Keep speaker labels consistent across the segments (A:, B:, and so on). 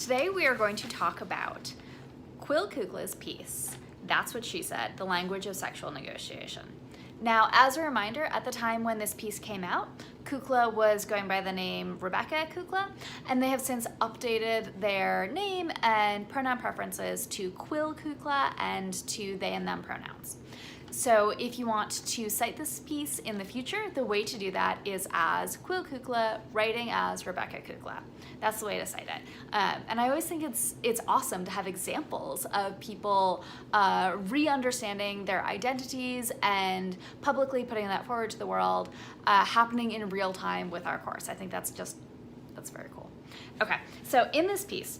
A: Today we are going to talk about Kukla's piece, That's What She Said, The Language of Sexual Negotiation. Now, as a reminder, at the time when this piece came out, Kukla was going by the name Rebecca Kukla, and they have since updated their name and pronoun preferences to Kukla and to they and them pronouns. So if you want to cite this piece in the future, the way to do that is as Kukla, writing as Rebecca Kukla. That's the way to cite it. And I always think it's awesome to have examples of people re-understanding their identities and publicly putting that forward to the world, happening in real time with our course. I think that's very cool. Okay, so in this piece,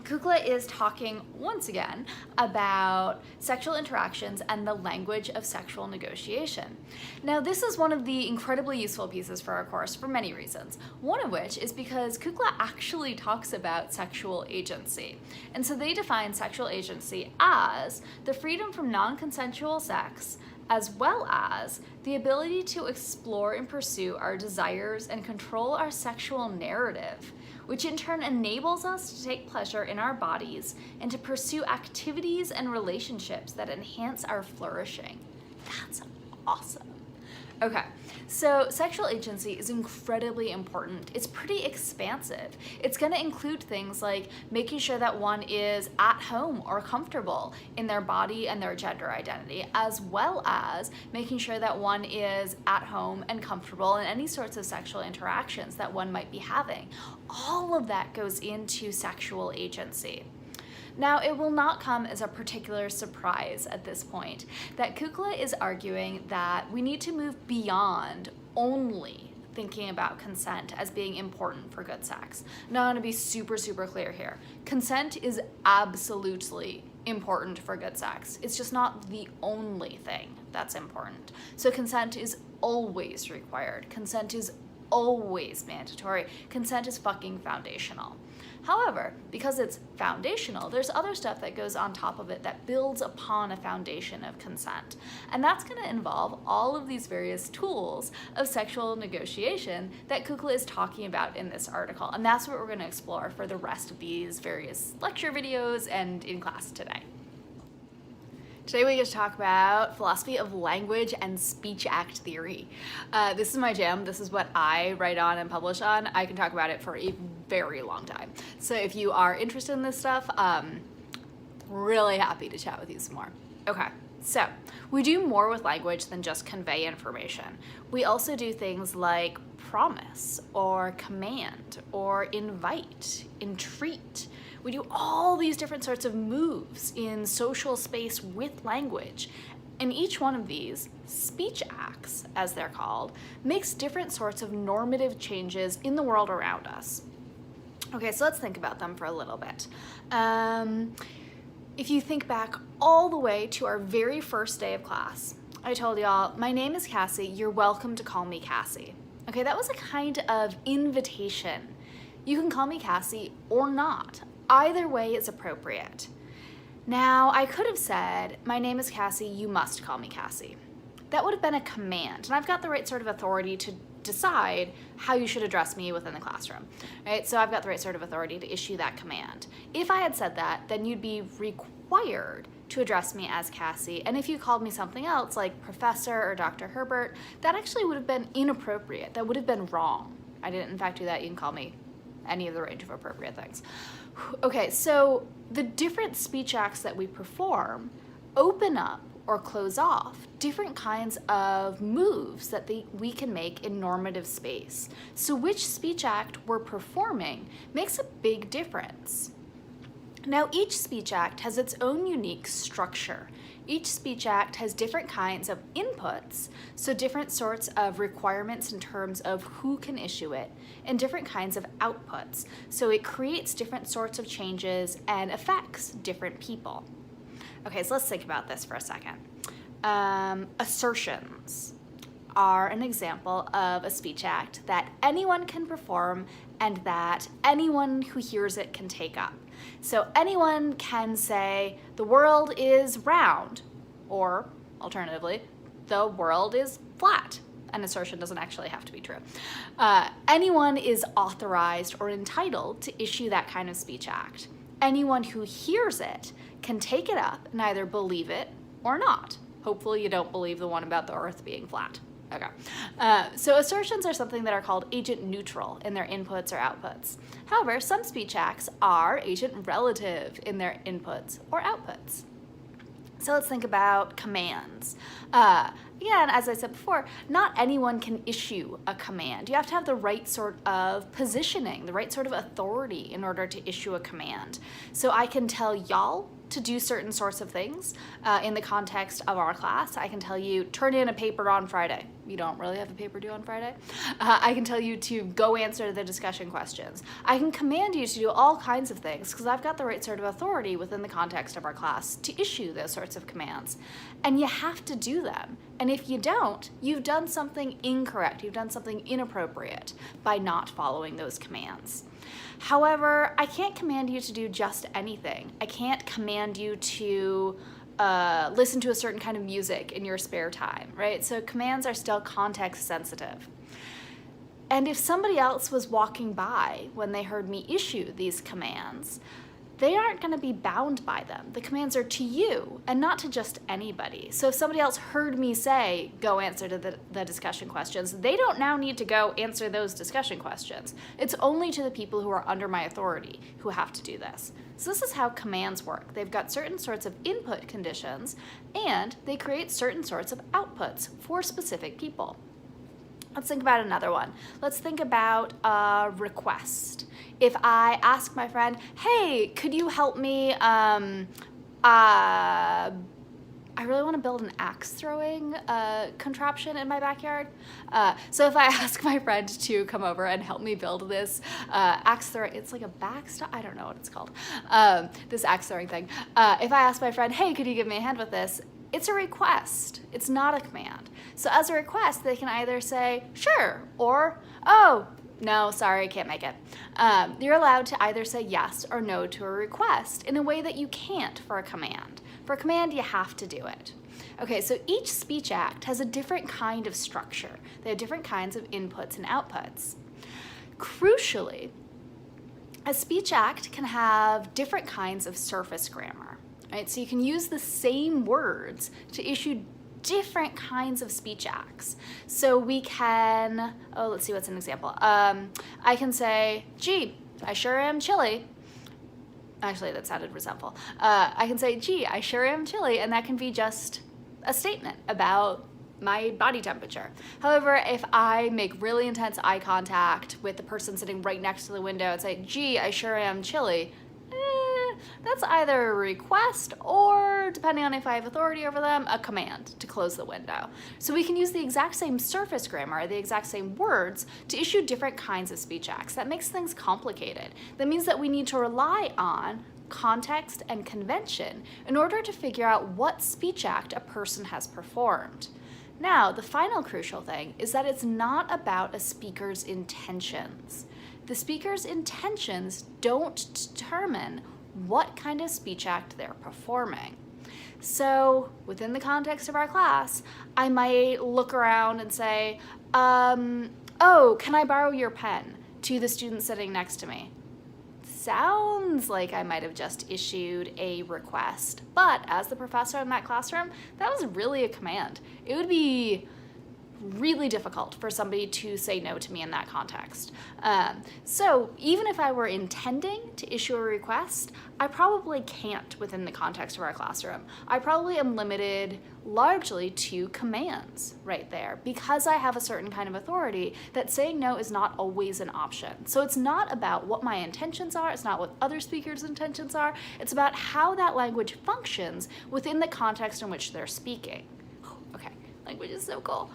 A: Kukla is talking once again about sexual interactions and the language of sexual negotiation. Now, this is one of the incredibly useful pieces for our course for many reasons. One of which is because Kukla actually talks about sexual agency. And so they define sexual agency as the freedom from non-consensual sex, as well as the ability to explore and pursue our desires and control our sexual narrative, which in turn enables us to take pleasure in our bodies and to pursue activities and relationships that enhance our flourishing. That's awesome. Okay, so sexual agency is incredibly important. It's pretty expansive. It's gonna include things like making sure that one is at home or comfortable in their body and their gender identity, as well as making sure that one is at home and comfortable in any sorts of sexual interactions that one might be having. All of that goes into sexual agency. Now, it will not come as a particular surprise at this point that Kukla is arguing that we need to move beyond only thinking about consent as being important for good sex. Now, I want to be super clear here. Consent is absolutely important for good sex. It's just not the only thing that's important. So consent is always required. Consent is always mandatory. Consent is fucking foundational. However, because it's foundational, there's other stuff that goes on top of it that builds upon a foundation of consent. And that's going to involve all of these various tools of sexual negotiation that Kukla is talking about in this article. And that's what we're going to explore for the rest of these various lecture videos and in class today. Today we get to talk about philosophy of language and speech act theory. This is my jam. This is what I write on and publish on. I can talk about it for a very long time. So if you are interested in this stuff, really happy to chat with you some more. Okay, so we do more with language than just convey information. We also do things like promise or command or invite, entreat. We do all these different sorts of moves in social space with language. And each one of these, speech acts, as they're called, makes different sorts of normative changes in the world around us. Okay, so let's think about them for a little bit. If you think back all the way to our very first day of class, I told y'all, my name is Cassie, you're welcome to call me Cassie. Okay, that was a kind of invitation. You can call me Cassie or not. Either way is appropriate. Now, I could have said, my name is Cassie, you must call me Cassie. That would have been a command, and I've got the right sort of authority to decide how you should address me within the classroom, right? So I've got the right sort of authority to issue that command. If I had said that, then you'd be required to address me as Cassie, and if you called me something else, like Professor or Dr. Herbert, that actually would have been inappropriate. That would have been wrong. I didn't, in fact, do that. You can call me any of the range of appropriate things. Okay, so the different speech acts that we perform open up or close off different kinds of moves that we can make in normative space. So which speech act we're performing makes a big difference. Now, each speech act has its own unique structure. Each speech act has different kinds of inputs, so different sorts of requirements in terms of who can issue it, and different kinds of outputs. So it creates different sorts of changes and affects different people. Okay, so let's think about this for a second. Assertions are an example of a speech act that anyone can perform and that anyone who hears it can take up. So anyone can say, the world is round, or alternatively, the world is flat. An assertion doesn't actually have to be true. Anyone is authorized or entitled to issue that kind of speech act. Anyone who hears it can take it up and either believe it or not. Hopefully you don't believe the one about the earth being flat. Okay. So assertions are something that are called agent neutral in their inputs or outputs. However, some speech acts are agent relative in their inputs or outputs. So let's think about commands. Again, as I said before, not anyone can issue a command. You have to have the right sort of positioning, the right sort of authority in order to issue a command. So I can tell y'all to do certain sorts of things in the context of our class. I can tell you, turn in a paper on Friday. You don't really have a paper due on Friday. I can tell you to go answer the discussion questions. I can command you to do all kinds of things because I've got the right sort of authority within the context of our class to issue those sorts of commands. And you have to do them. And if you don't, you've done something incorrect. You've done something inappropriate by not following those commands. However, I can't command you to do just anything. I can't command you to listen to a certain kind of music in your spare time, right? So commands are still context sensitive. And if somebody else was walking by when they heard me issue these commands, they aren't going to be bound by them. The commands are to you and not to just anybody. So if somebody else heard me say, go answer to the discussion questions, they don't now need to go answer those discussion questions. It's only to the people who are under my authority who have to do this. So this is how commands work. They've got certain sorts of input conditions and they create certain sorts of outputs for specific people. Let's think about another one. Let's think about a request. If I ask my friend, hey, could you help me, I really want to build an axe throwing contraption in my backyard. So if I ask my friend to come over and help me build this axe throwing, it's like a backstop, I don't know what it's called, this axe throwing thing. If I ask my friend, hey, could you give me a hand with this? It's a request. It's not a command. So as a request, they can either say, sure, or, oh, no, sorry, I can't make it. You're allowed to either say yes or no to a request in a way that you can't for a command. For a command, you have to do it. Okay, so each speech act has a different kind of structure. They have different kinds of inputs and outputs. Crucially, a speech act can have different kinds of surface grammar. Right? So you can use the same words to issue different kinds of speech acts. So we can, let's see what's an example. I can say, gee, I sure am chilly. Actually, that sounded resentful. I can say, gee, I sure am chilly, and that can be just a statement about my body temperature. However, if I make really intense eye contact with the person sitting right next to the window and say, gee, I sure am chilly, that's either a request or, depending on if I have authority over them, a command to close the window. So we can use the exact same surface grammar, the exact same words, to issue different kinds of speech acts. That makes things complicated. That means that we need to rely on context and convention in order to figure out what speech act a person has performed. Now, the final crucial thing is that it's not about a speaker's intentions. The speaker's intentions don't determine what kind of speech act they're performing. So within the context of our class, I might look around and say, oh, can I borrow your pen, to the student sitting next to me? Sounds like I might have just issued a request, but as the professor in that classroom, that was really a command. It would be really difficult for somebody to say no to me in that context. So even if I were intending to issue a request, I probably can't within the context of our classroom. I probably am limited largely to commands right there because I have a certain kind of authority that saying no is not always an option. So it's not about what my intentions are, it's not what other speakers' intentions are, it's about how that language functions within the context in which they're speaking. Okay, language is so cool.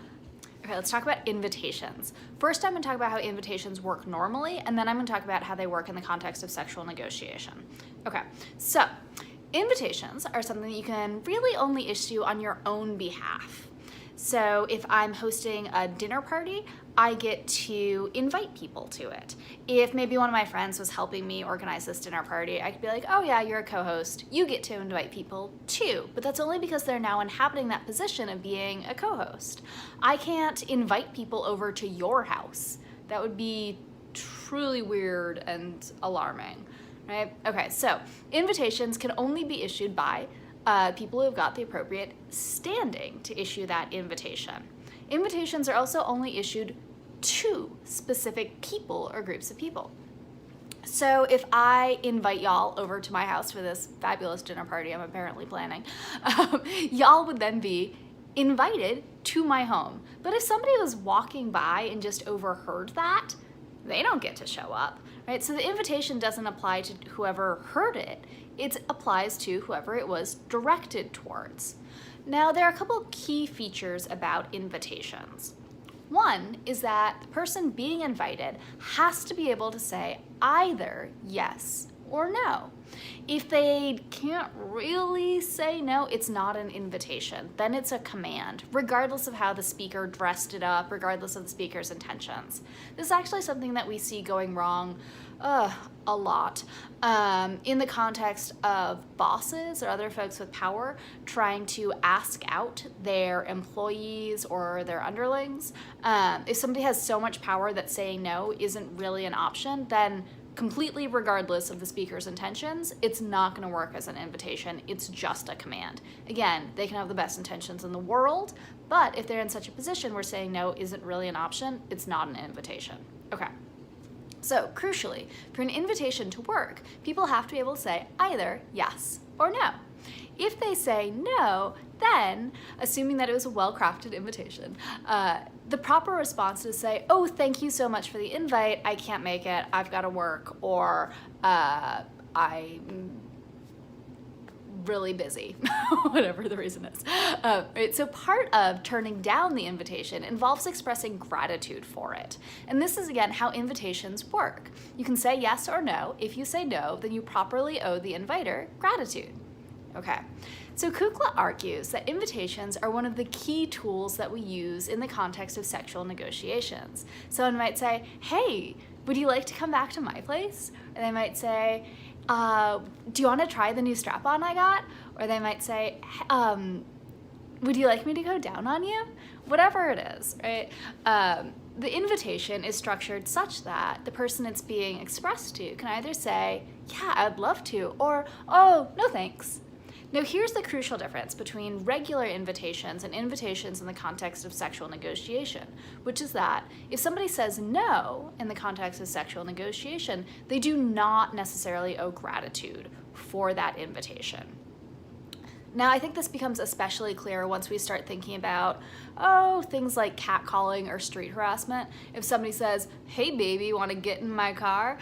A: Okay, let's talk about invitations. First, I'm going to talk about how invitations work normally, and then I'm going to talk about how they work in the context of sexual negotiation. Okay, so invitations are something that you can really only issue on your own behalf. So if I'm hosting a dinner party, I get to invite people to it. If maybe one of my friends was helping me organize this dinner party, I could be like, oh yeah, you're a co-host. You get to invite people too. But that's only because they're now inhabiting that position of being a co-host. I can't invite people over to your house. That would be truly weird and alarming, right? Okay, so invitations can only be issued by people who have got the appropriate standing to issue that invitation. Invitations are also only issued to specific people or groups of people. So if I invite y'all over to my house for this fabulous dinner party I'm apparently planning, y'all would then be invited to my home. But if somebody was walking by and just overheard that, they don't get to show up, right? So the invitation doesn't apply to whoever heard it. It applies to whoever it was directed towards. Now, there are a couple key features about invitations. One is that the person being invited has to be able to say either yes or no. If they can't really say no, it's not an invitation. Then it's a command, regardless of how the speaker dressed it up, regardless of the speaker's intentions. This is actually something that we see going wrong a lot in the context of bosses or other folks with power trying to ask out their employees or their underlings. If somebody has so much power that saying no isn't really an option, then completely regardless of the speaker's intentions, it's not going to work as an invitation. It's just a command. Again, they can have the best intentions in the world, but if they're in such a position where saying no isn't really an option, it's not an invitation. Okay. So, crucially, for an invitation to work, people have to be able to say either yes or no. If they say no, then, assuming that it was a well-crafted invitation, the proper response is to say, oh, thank you so much for the invite, I can't make it, I've got to work, or I'm really busy, whatever the reason is. Right? So part of turning down the invitation involves expressing gratitude for it. And this is, again, how invitations work. You can say yes or no. If you say no, then you properly owe the inviter gratitude. Okay, so Kukla argues that invitations are one of the key tools that we use in the context of sexual negotiations. Someone might say, hey, would you like to come back to my place? Or they might say, do you want to try the new strap-on I got? Or they might say, would you like me to go down on you? Whatever it is, right? The invitation is structured such that the person it's being expressed to can either say, yeah, I'd love to, or, oh, no thanks. Now, here's the crucial difference between regular invitations and invitations in the context of sexual negotiation, which is that if somebody says no in the context of sexual negotiation, they do not necessarily owe gratitude for that invitation. Now, I think this becomes especially clear once we start thinking about, things like catcalling or street harassment. If somebody says, hey baby, want to get in my car?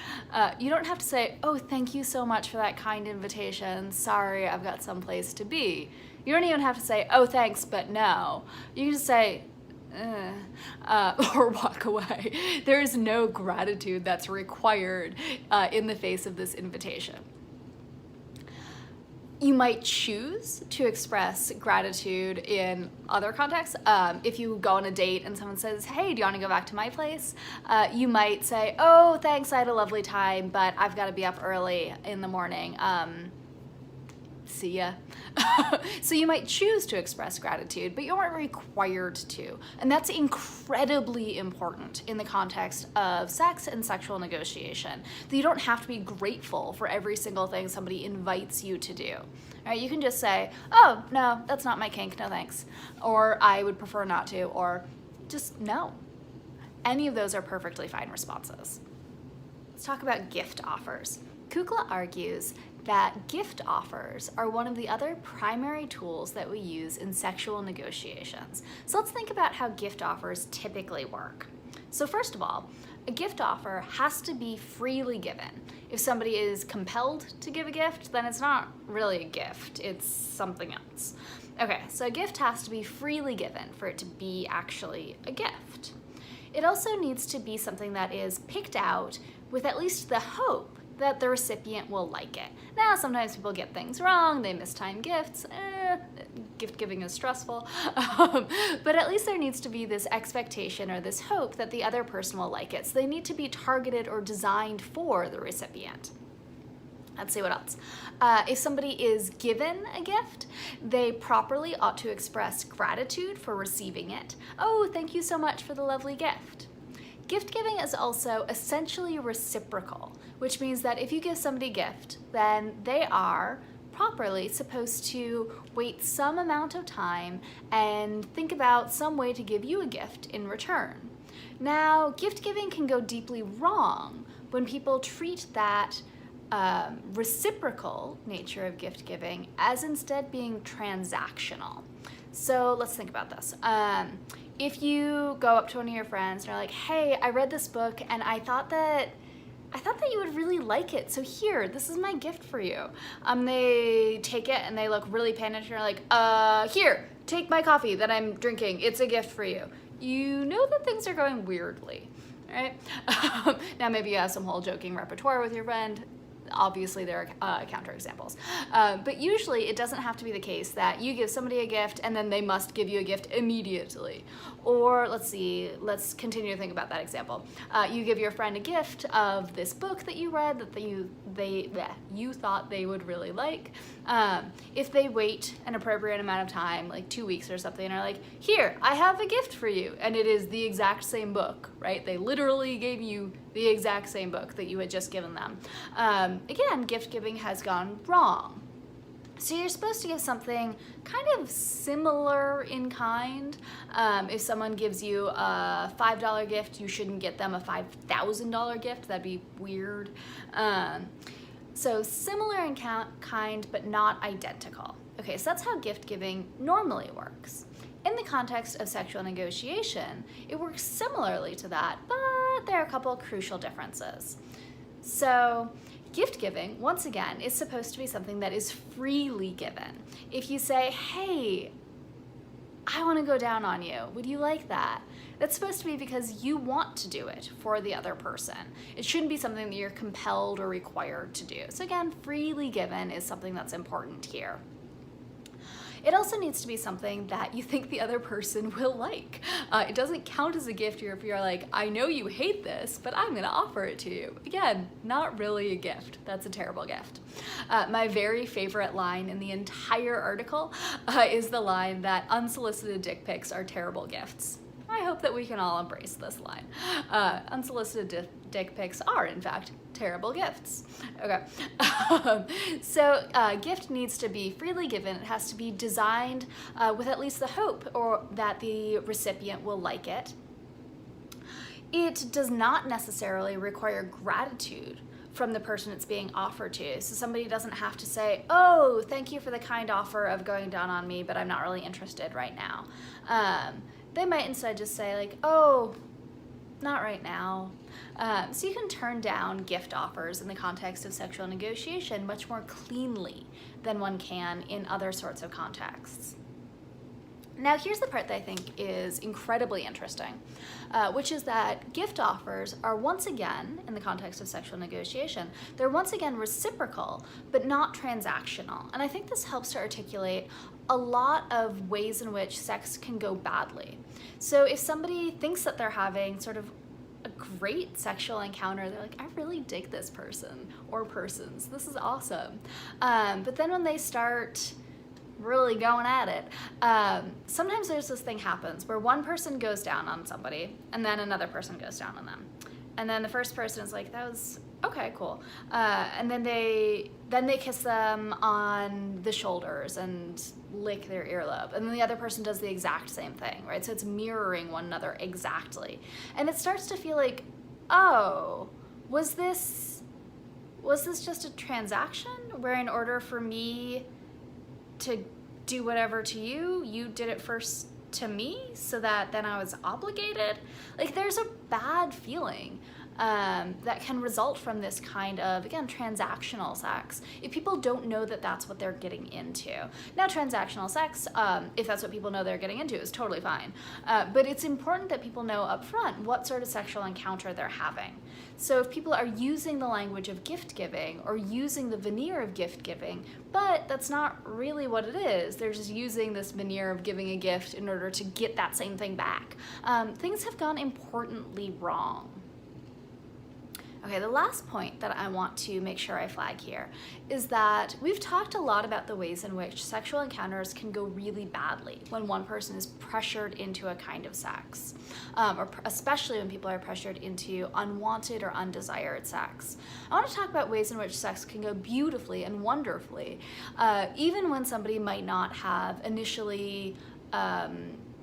A: You don't have to say, oh, thank you so much for that kind invitation. Sorry, I've got someplace to be. You don't even have to say, oh, thanks, but no. You can just say, or walk away. There is no gratitude that's required in the face of this invitation. You might choose to express gratitude in other contexts. If you go on a date and someone says, hey, do you want to go back to my place? You might say, oh, thanks, I had a lovely time, but I've got to be up early in the morning. See ya. So you might choose to express gratitude, but you aren't required to. And that's incredibly important in the context of sex and sexual negotiation. That you don't have to be grateful for every single thing somebody invites you to do. All right, you can just say, oh, no, that's not my kink, no thanks. Or I would prefer not to, or just no. Any of those are perfectly fine responses. Let's talk about gift offers. Kukla argues that gift offers are one of the other primary tools that we use in sexual negotiations. So let's think about how gift offers typically work. So first of all, a gift offer has to be freely given. If somebody is compelled to give a gift, then it's not really a gift, it's something else. Okay, so a gift has to be freely given for it to be actually a gift. It also needs to be something that is picked out with at least the hope that the recipient will like it. Now, sometimes people get things wrong, they mistime gifts, gift giving is stressful. But at least there needs to be this expectation or this hope that the other person will like it. So they need to be targeted or designed for the recipient. Let's see what else. If somebody is given a gift, they properly ought to express gratitude for receiving it. Oh, thank you so much for the lovely gift. Gift giving is also essentially reciprocal, which means that if you give somebody a gift, then they are properly supposed to wait some amount of time and think about some way to give you a gift in return. Now, gift giving can go deeply wrong when people treat that reciprocal nature of gift giving as instead being transactional. So let's think about this. If you go up to one of your friends and you're like, hey, I read this book and I thought that you would really like it, so here, this is my gift for you. They take it and they look really panicked and are like, here, take my coffee that I'm drinking, it's a gift for you. You know that things are going weirdly, right? Now maybe you have some whole joking repertoire with your friend. Obviously there are counterexamples. But usually it doesn't have to be the case that you give somebody a gift and then they must give you a gift immediately. Or let's continue to think about that example. You give your friend a gift of this book that you read that you thought they would really like. If they wait an appropriate amount of time, like 2 weeks or something, and are like, here, I have a gift for you, and it is the exact same book, right? They literally gave you the exact same book that you had just given them. Again, gift giving has gone wrong. So you're supposed to give something kind of similar in kind. If someone gives you a $5 gift, you shouldn't get them a $5,000 gift. That'd be weird. So similar in kind, but not identical. Okay, so that's how gift giving normally works. In the context of sexual negotiation, it works similarly to that, but there are a couple of crucial differences. So gift giving, once again, is supposed to be something that is freely given. If you say, hey, I want to go down on you, would you like that? That's supposed to be because you want to do it for the other person. It shouldn't be something that you're compelled or required to do. So again, freely given is something that's important here. It also needs to be something that you think the other person will like. It doesn't count as a gift if you're like, I know you hate this, but I'm gonna offer it to you. Again, not really a gift. That's a terrible gift. My very favorite line in the entire article is the line that unsolicited dick pics are terrible gifts. I hope that we can all embrace this line. Unsolicited dick pics are, in fact, terrible gifts. Okay, so gift needs to be freely given. It has to be designed with at least the hope or that the recipient will like it. It does not necessarily require gratitude from the person it's being offered to. So somebody doesn't have to say, oh, thank you for the kind offer of going down on me, but I'm not really interested right now. They might instead just say like, oh, not right now. So you can turn down gift offers in the context of sexual negotiation much more cleanly than one can in other sorts of contexts. Now here's the part that I think is incredibly interesting, which is that gift offers are once again, in the context of sexual negotiation, they're once again reciprocal, but not transactional. And I think this helps to articulate a lot of ways in which sex can go badly. So if somebody thinks that they're having sort of a great sexual encounter, they're like, I really dig this person or persons, this is awesome. But then when they start really going at it, sometimes there's this thing happens where one person goes down on somebody and then another person goes down on them. And then the first person is like, that was okay, cool. And then they kiss them on the shoulders and lick their earlobe. And then the other person does the exact same thing, right? So it's mirroring one another exactly. And it starts to feel like, oh, was this just a transaction where in order for me to do whatever to you, you did it first to me so that then I was obligated? Like there's a bad feeling that can result from this kind of, again, transactional sex if people don't know that that's what they're getting into. Now, transactional sex, if that's what people know they're getting into, is totally fine. But it's important that people know up front what sort of sexual encounter they're having. So if people are using the language of gift giving or using the veneer of gift giving, but that's not really what it is, they're just using this veneer of giving a gift in order to get that same thing back, things have gone importantly wrong. Okay, the last point that I want to make sure I flag here is that we've talked a lot about the ways in which sexual encounters can go really badly when one person is pressured into a kind of sex, or especially when people are pressured into unwanted or undesired sex. I want to talk about ways in which sex can go beautifully and wonderfully, even when somebody might not have initially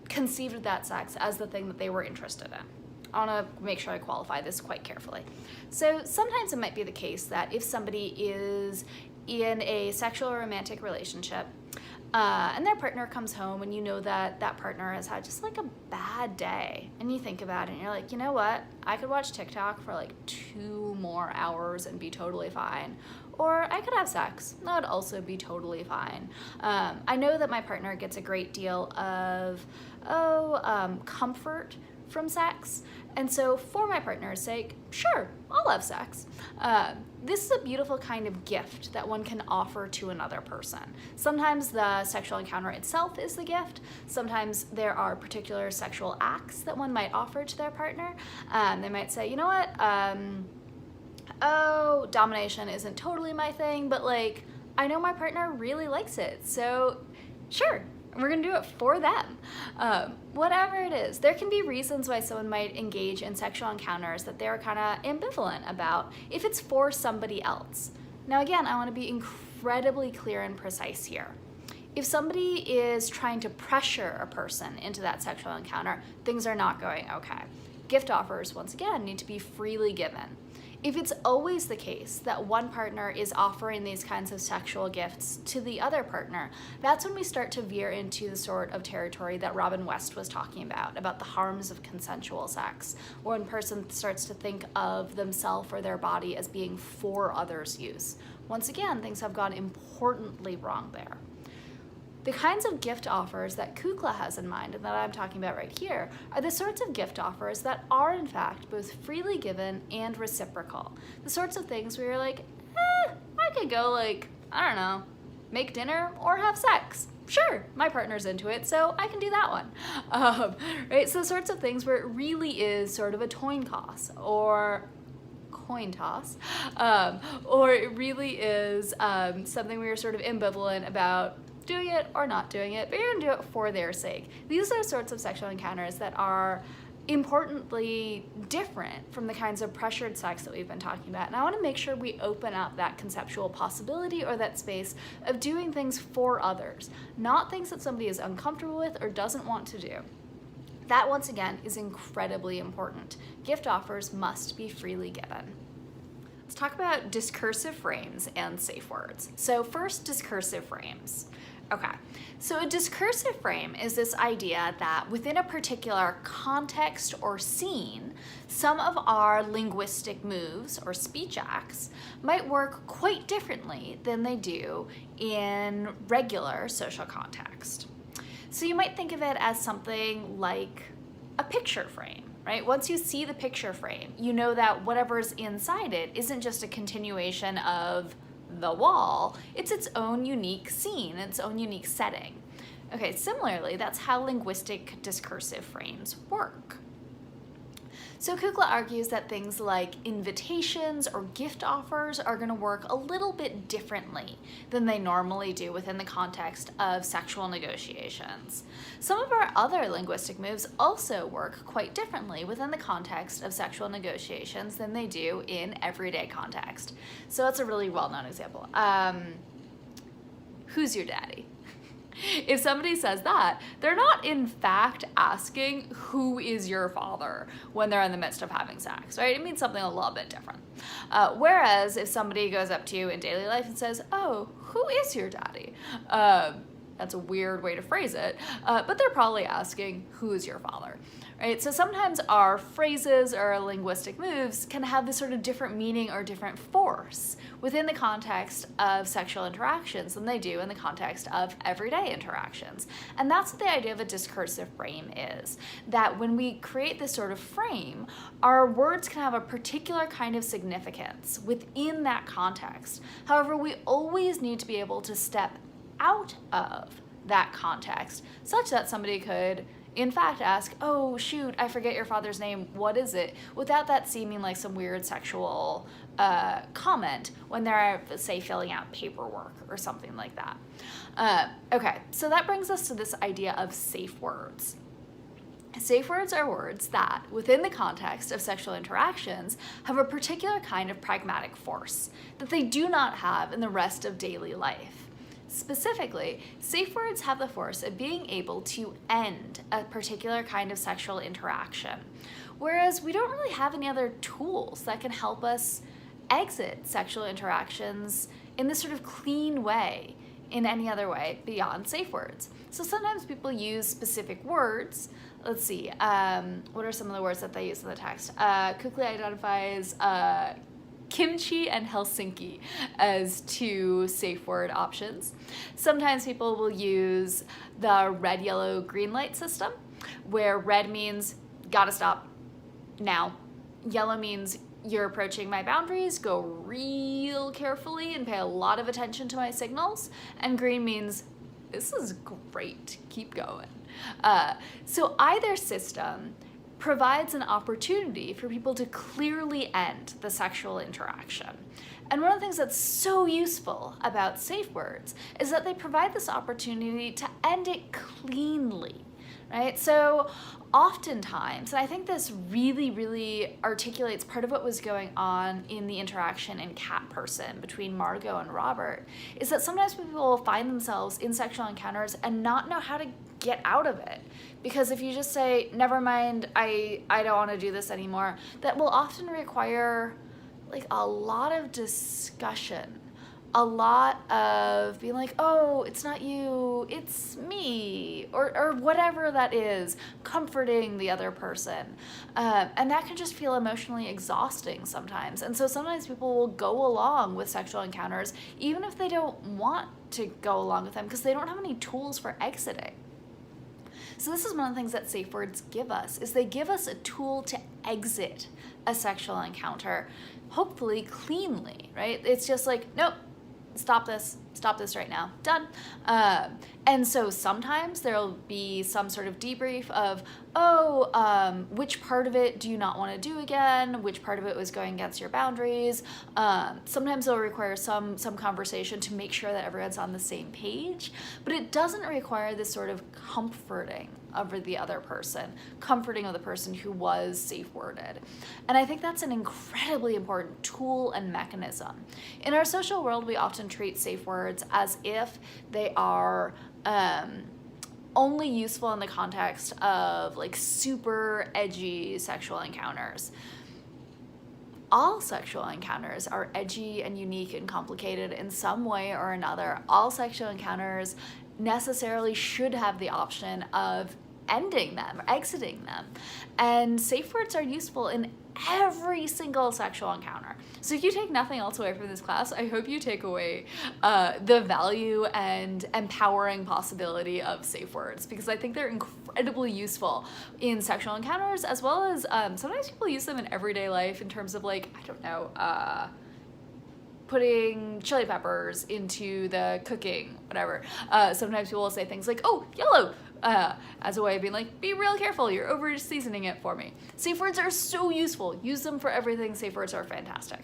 A: conceived of that sex as the thing that they were interested in. I want to make sure I qualify this quite carefully. So sometimes it might be the case that if somebody is in a sexual or romantic relationship and their partner comes home and you know that that partner has had just like a bad day, and you think about it and you're like, you know what, I could watch TikTok for like 2 more hours and be totally fine. Or I could have sex, that would also be totally fine. I know that my partner gets a great deal of comfort from sex, and so for my partner's sake, sure, I'll have sex. This is a beautiful kind of gift that one can offer to another person. Sometimes the sexual encounter itself is the gift. Sometimes there are particular sexual acts that one might offer to their partner. They might say, you know what, oh, domination isn't totally my thing, but like, I know my partner really likes it, so sure, we're gonna do it for them. Whatever it is, there can be reasons why someone might engage in sexual encounters that they're kind of ambivalent about if it's for somebody else. Now again, I wanna be incredibly clear and precise here. If somebody is trying to pressure a person into that sexual encounter, things are not going okay. Gift offers, once again, need to be freely given. If it's always the case that one partner is offering these kinds of sexual gifts to the other partner, that's when we start to veer into the sort of territory that Robin West was talking about the harms of consensual sex, where one person starts to think of themselves or their body as being for others' use. Once again, things have gone importantly wrong there. The kinds of gift offers that Kukla has in mind and that I'm talking about right here are the sorts of gift offers that are in fact both freely given and reciprocal. The sorts of things where you're like, I could go like, I don't know, make dinner or have sex. Sure, my partner's into it, so I can do that one. Right? So the sorts of things where it really is sort of a coin toss, or it really is something where you're sort of ambivalent about doing it or not doing it, but you're gonna do it for their sake. These are sorts of sexual encounters that are importantly different from the kinds of pressured sex that we've been talking about. And I wanna make sure we open up that conceptual possibility or that space of doing things for others, not things that somebody is uncomfortable with or doesn't want to do. That, once again, is incredibly important. Gift offers must be freely given. Let's talk about discursive frames and safe words. So first, discursive frames. Okay, so a discursive frame is this idea that within a particular context or scene, some of our linguistic moves or speech acts might work quite differently than they do in regular social context. So you might think of it as something like a picture frame, right? Once you see the picture frame, you know that whatever's inside it isn't just a continuation of the wall, it's its own unique scene, its own unique setting. Okay, similarly, that's how linguistic discursive frames work. So Kukla argues that things like invitations or gift offers are going to work a little bit differently than they normally do within the context of sexual negotiations. Some of our other linguistic moves also work quite differently within the context of sexual negotiations than they do in everyday context. So that's a really well-known example. Who's your daddy? If somebody says that, they're not in fact asking who is your father when they're in the midst of having sex, right? It means something a little bit different. Whereas if somebody goes up to you in daily life and says, oh, who is your daddy? That's a weird way to phrase it, but they're probably asking, who's your father? Right? So sometimes our phrases or our linguistic moves can have this sort of different meaning or different force within the context of sexual interactions than they do in the context of everyday interactions. And that's what the idea of a discursive frame is, that when we create this sort of frame, our words can have a particular kind of significance within that context. However, we always need to be able to step out of that context such that somebody could in fact ask, oh shoot, I forget your father's name, what is it? Without that seeming like some weird sexual comment when they're, say, filling out paperwork or something like that. Okay, so that brings us to this idea of safe words. Safe words are words that, within the context of sexual interactions, have a particular kind of pragmatic force that they do not have in the rest of daily life. Specifically, safe words have the force of being able to end a particular kind of sexual interaction, whereas we don't really have any other tools that can help us exit sexual interactions in this sort of clean way, in any other way beyond safe words. So sometimes people use specific words. Let's see, what are some of the words that they use in the text? Kukla identifies kimchi and Helsinki as two safe word options. Sometimes people will use the red, yellow, green light system, where red means gotta stop now. Yellow means you're approaching my boundaries, go real carefully and pay a lot of attention to my signals. And green means this is great, keep going. So either system provides an opportunity for people to clearly end the sexual interaction. And one of the things that's so useful about safe words is that they provide this opportunity to end it cleanly, right? So oftentimes, and I think this really, really articulates part of what was going on in the interaction in Cat Person between Margot and Robert, is that sometimes people will find themselves in sexual encounters and not know how to get out of it. Because if you just say, never mind, I don't want to do this anymore, that will often require like a lot of discussion, a lot of being like, oh, it's not you, it's me, or whatever that is, comforting the other person. And that can just feel emotionally exhausting sometimes. And so sometimes people will go along with sexual encounters, even if they don't want to go along with them, because they don't have any tools for exiting. So this is one of the things that safe words give us, is they give us a tool to exit a sexual encounter, hopefully cleanly, right? It's just like, nope, stop this right now, done. And so sometimes there'll be some sort of debrief of, which part of it do you not want to do again? Which part of it was going against your boundaries? Sometimes it'll require some conversation to make sure that everyone's on the same page, but it doesn't require this sort of comforting of the other person, comforting of the person who was safe worded. And I think that's an incredibly important tool and mechanism. In our social world, we often treat safe words as if they are only useful in the context of like super edgy sexual encounters. All sexual encounters are edgy and unique and complicated in some way or another. All sexual encounters necessarily should have the option of ending them, or exiting them. And safe words are useful in every single sexual encounter. So if you take nothing else away from this class, I hope you take away the value and empowering possibility of safe words, because I think they're incredibly useful in sexual encounters, as well as sometimes people use them in everyday life in terms of like, I don't know, putting chili peppers into the cooking, whatever. Sometimes people will say things like, oh, yellow, as a way of being like, be real careful, you're over seasoning it for me. Safe words are so useful. Use them for everything. Safe words are fantastic.